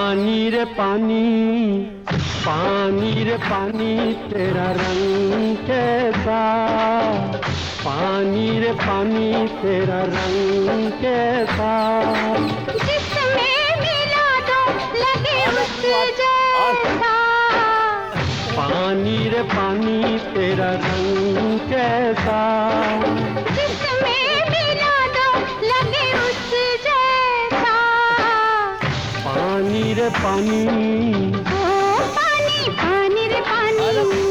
पानी रे पानी, पानी रे पानी तेरा रंग कैसा, पानी रे पानी तेरा रंग कैसा, जिसमें मिला दो लगे उस जैसा, पानी रे पानी तेरा रंग कैसा, जिसमें मिला दो लगे उस जैसा, पानी रे पानी, ओ पानी पानी रे पानी।